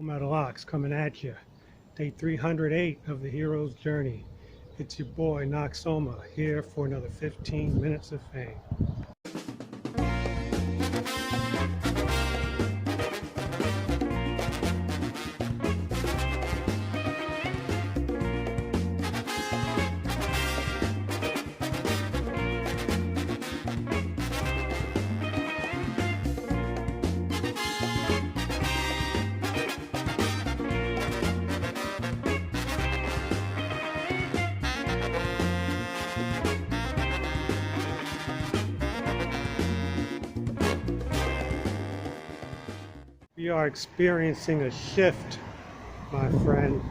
Metal Ox coming at you. Day 308 of the hero's journey. It's your boy Noxoma here for another 15 minutes of fame. We are experiencing a shift, my friend.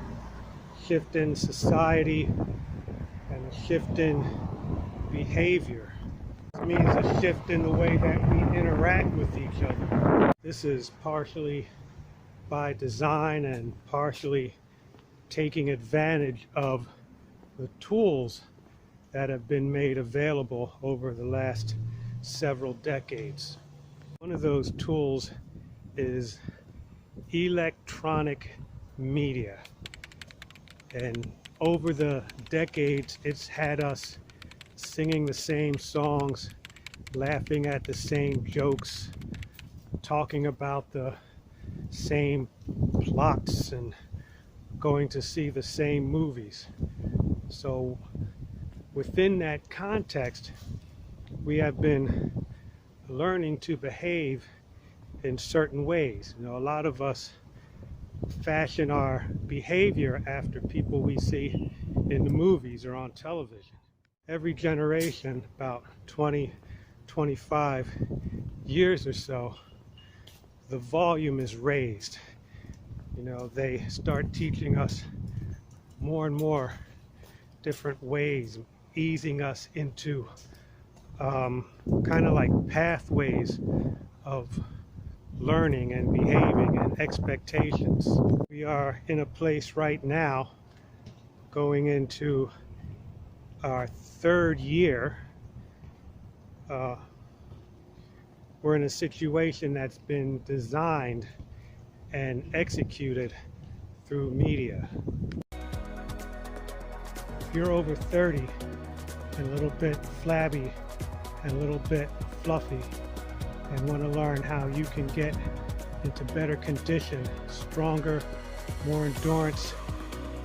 Shift in society and a shift in behavior. This means a shift in the way that we interact with each other. This is partially by design and partially taking advantage of the tools that have been made available over the last several decades. One of those tools is electronic media, and over the decades it's had us singing the same songs, laughing at the same jokes, talking about the same plots, and going to see the same movies. So within that context, we have been learning to behave in certain ways. You know, a lot of us fashion our behavior after people we see in the movies or on television. Every generation, about 20, 25 years or so, the volume is raised. You know, they start teaching us more and more different ways, easing us into kind of like pathways of learning and behaving and expectations. We are in a place right now going into our third year. We're in a situation that's been designed and executed through media. If you're over 30 and a little bit flabby and a little bit fluffy and want to learn how you can get into better condition, stronger, more endurance,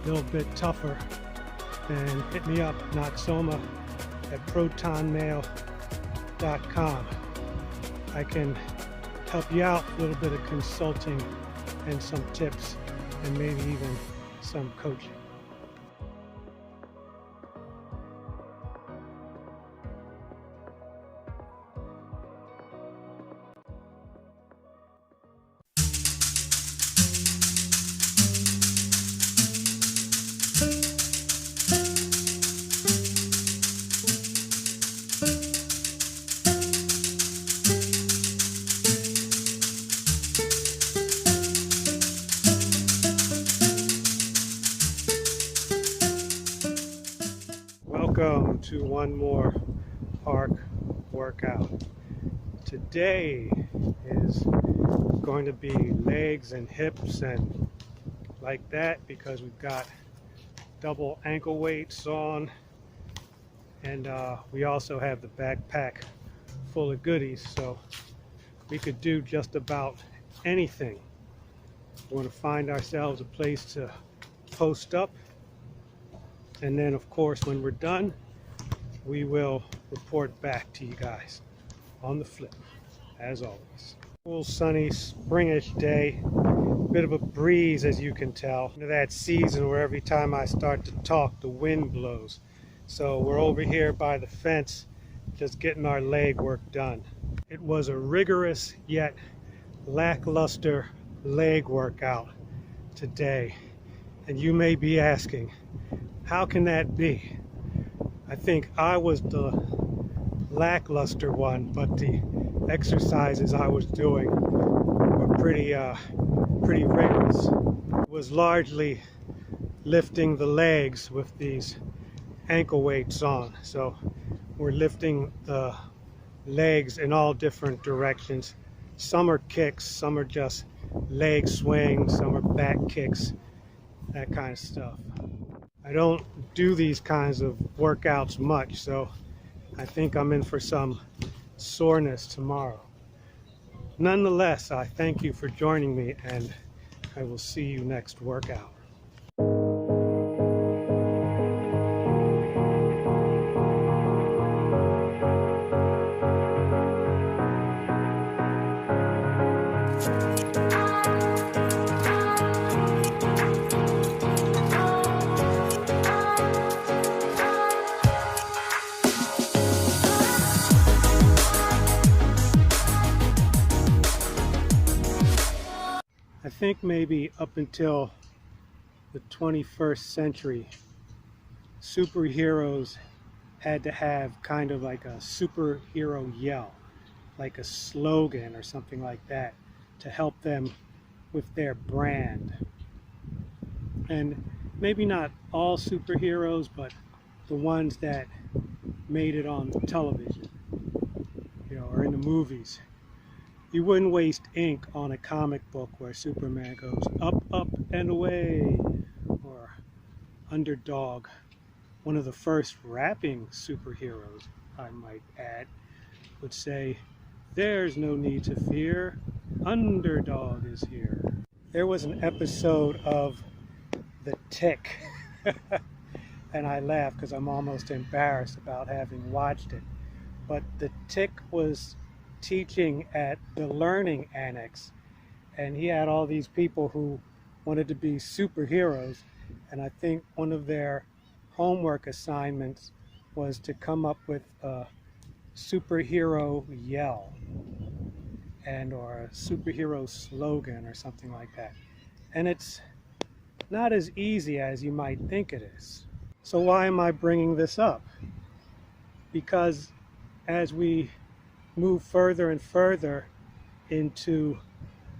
a little bit tougher, then hit me up, Noxoma at protonmail.com. I can help you out, a little bit of consulting and some tips and maybe even some coaching. Welcome to one more park workout. Today is going to be legs and hips and like that, because we've got double ankle weights on, and we also have the backpack full of goodies, so we could do just about anything. We want to find ourselves a place to post up, and then of course when we're done we will report back to you guys on the flip, as always. Cool, sunny, springish day. Bit of a breeze, as you can tell. Into that season where every time I start to talk the wind blows. So we're over here by the fence just getting our leg work done. It was a rigorous yet lackluster leg workout today, and you may be asking, how can that be? I think I was the lackluster one, but the exercises I was doing were pretty rigorous. It was largely lifting the legs with these ankle weights on. So we're lifting the legs in all different directions. Some are kicks, some are just leg swings, some are back kicks, that kind of stuff. I don't do these kinds of workouts much, so I think I'm in for some soreness tomorrow. Nonetheless, I thank you for joining me, and I will see you next workout. I think maybe up until the 21st century, superheroes had to have kind of like a superhero yell, like a slogan or something like that, to help them with their brand. And maybe not all superheroes, but the ones that made it on television, or in the movies. You wouldn't waste ink on a comic book where Superman goes up, up, and away, or Underdog, one of the first rapping superheroes, I might add, would say, "There's no need to fear, Underdog is here." There was an episode of The Tick, and I laugh because I'm almost embarrassed about having watched it. But The Tick was teaching at the Learning Annex, and he had all these people who wanted to be superheroes, and I think one of their homework assignments was to come up with a superhero yell or a superhero slogan or something like that. And it's not as easy as you might think it is. So why am I bringing this up? Because as we move further and further into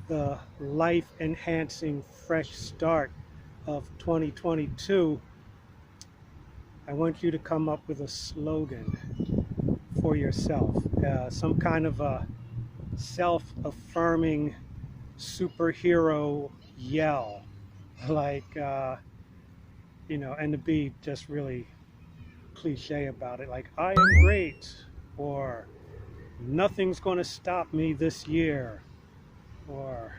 the life-enhancing fresh start of 2022, I want you to come up with a slogan for yourself, some kind of a self-affirming superhero yell, like, and to be just really cliche about it, like, "I am great," or "Nothing's going to stop me this year," or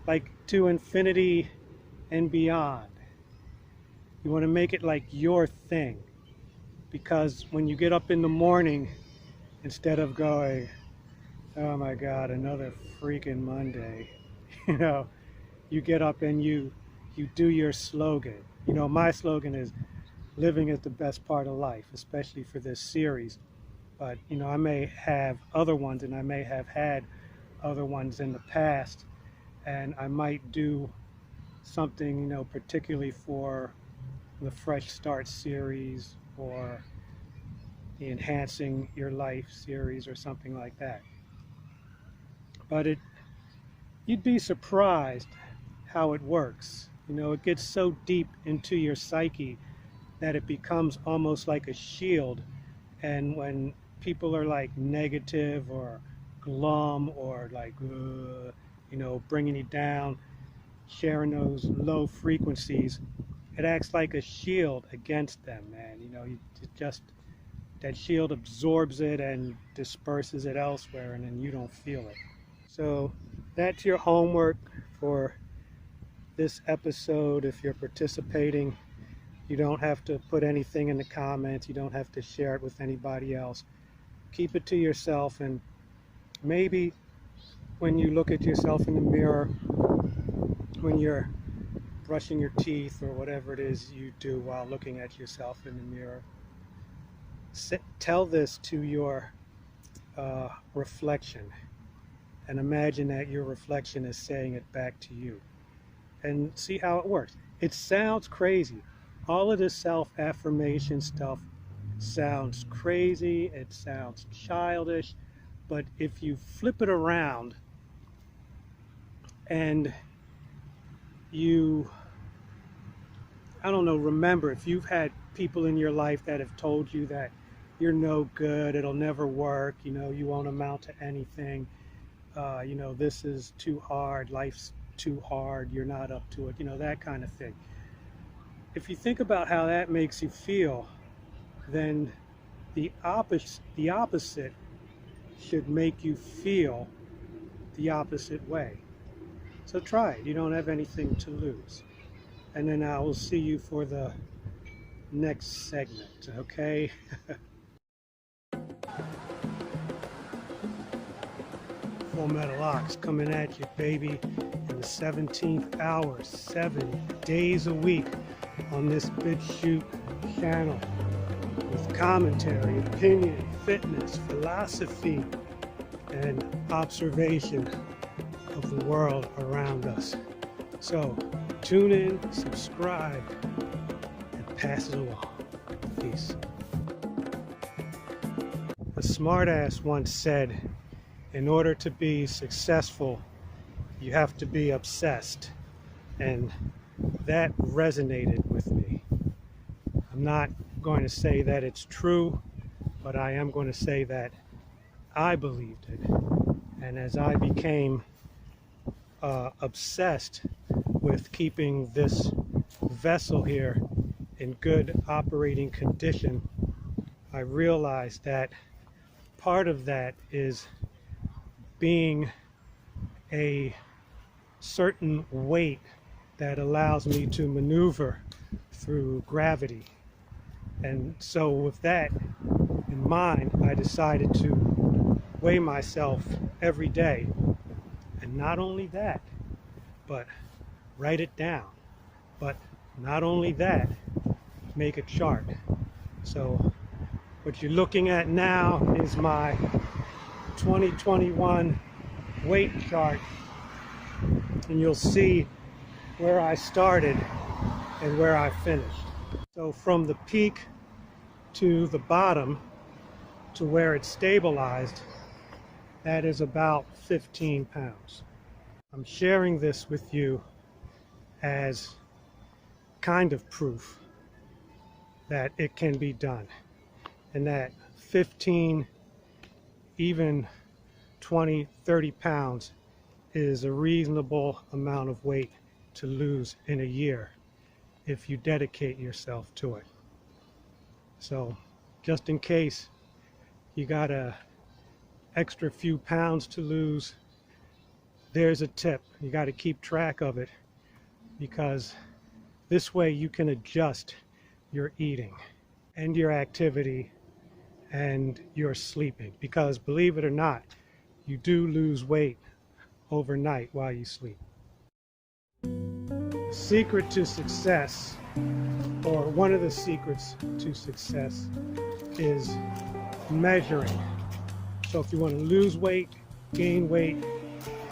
like "To infinity and beyond." You want to make it like your thing, because when you get up in the morning, instead of going, "Oh my God, another freaking Monday," you get up and you do your slogan. My slogan is, "Living is the best part of life," especially for this series. But, I may have other ones, and I may have had other ones in the past, and I might do something, particularly for the Fresh Start series or the Enhancing Your Life series or something like that. But you'd be surprised how it works. It gets so deep into your psyche that it becomes almost like a shield. And when people are like negative or glum or like, bringing you down, sharing those low frequencies, it acts like a shield against them, man. That shield absorbs it and disperses it elsewhere, and then you don't feel it. So that's your homework for this episode. If you're participating, you don't have to put anything in the comments. You don't have to share it with anybody else. Keep it to yourself, and maybe when you look at yourself in the mirror, when you're brushing your teeth or whatever it is you do while looking at yourself in the mirror, tell this to your reflection, and imagine that your reflection is saying it back to you, and see how it works. It sounds crazy. All of this self-affirmation stuff sounds crazy, it sounds childish, but if you flip it around and remember, if you've had people in your life that have told you that you're no good, it'll never work, you won't amount to anything, you know, this is too hard, life's too hard, you're not up to it, you know, that kind of thing. If you think about how that makes you feel, then the opposite should make you feel the opposite way. So try it. You don't have anything to lose. And then I will see you for the next segment, okay? Full Metal Ox coming at you, baby, in the 17th hour, 7 days a week on this BitChute channel with commentary, opinion, fitness, philosophy, and observation of the world around us. So tune in, subscribe, and pass it along. Peace. A smartass once said, in order to be successful, you have to be obsessed. And that resonated with me. I'm not going to say that it's true, but I am going to say that I believed it. And as I became obsessed with keeping this vessel here in good operating condition, I realized that part of that is being a certain weight that allows me to maneuver through gravity. And so with that in mind, I decided to weigh myself every day. And not only that, but write it down. But not only that, make a chart. So what you're looking at now is my 2021 weight chart, and you'll see where I started and where I finished. So from the peak to the bottom to where it stabilized, that is about 15 pounds. I'm sharing this with you as kind of proof that it can be done, and that 15, even 20, 30 pounds is a reasonable amount of weight to lose in a year if you dedicate yourself to it. So just in case you got a extra few pounds to lose, there's a tip. You got to keep track of it, because this way you can adjust your eating and your activity and your sleeping, because believe it or not, you do lose weight overnight while you sleep. The secret to success, or one of the secrets to success, is measuring. So if you want to lose weight, gain weight,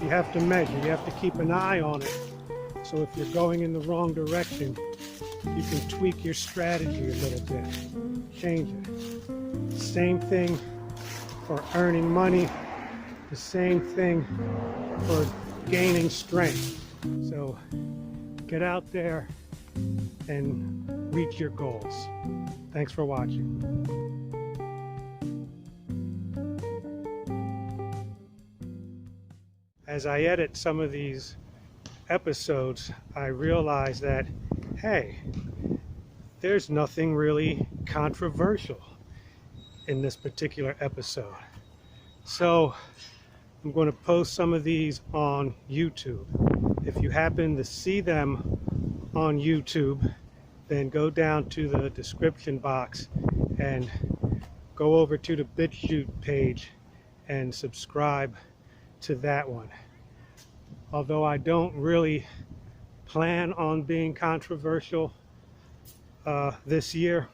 you have to measure. You have to keep an eye on it. So if you're going in the wrong direction, you can tweak your strategy a little bit, change it. Same thing for earning money, the same thing for gaining strength. So get out there and reach your goals. Thanks for watching. As I edit some of these episodes, I realize that, hey, there's nothing really controversial in this particular episode. So I'm going to post some of these on YouTube. If you happen to see them on YouTube, then go down to the description box and go over to the BitChute page and subscribe to that one. Although I don't really plan on being controversial this year,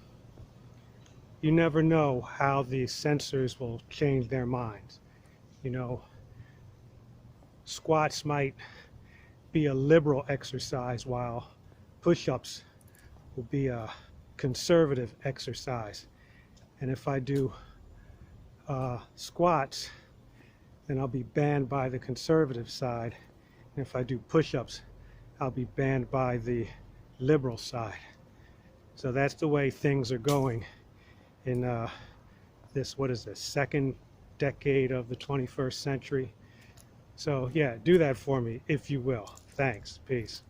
you never know how the censors will change their minds. You know, squats might be a liberal exercise, while push-ups will be a conservative exercise. And if I do squats, then I'll be banned by the conservative side. And if I do push-ups, I'll be banned by the liberal side. So that's the way things are going in this, what is this, second decade of the 21st century. So yeah, do that for me if you will. Thanks. Peace.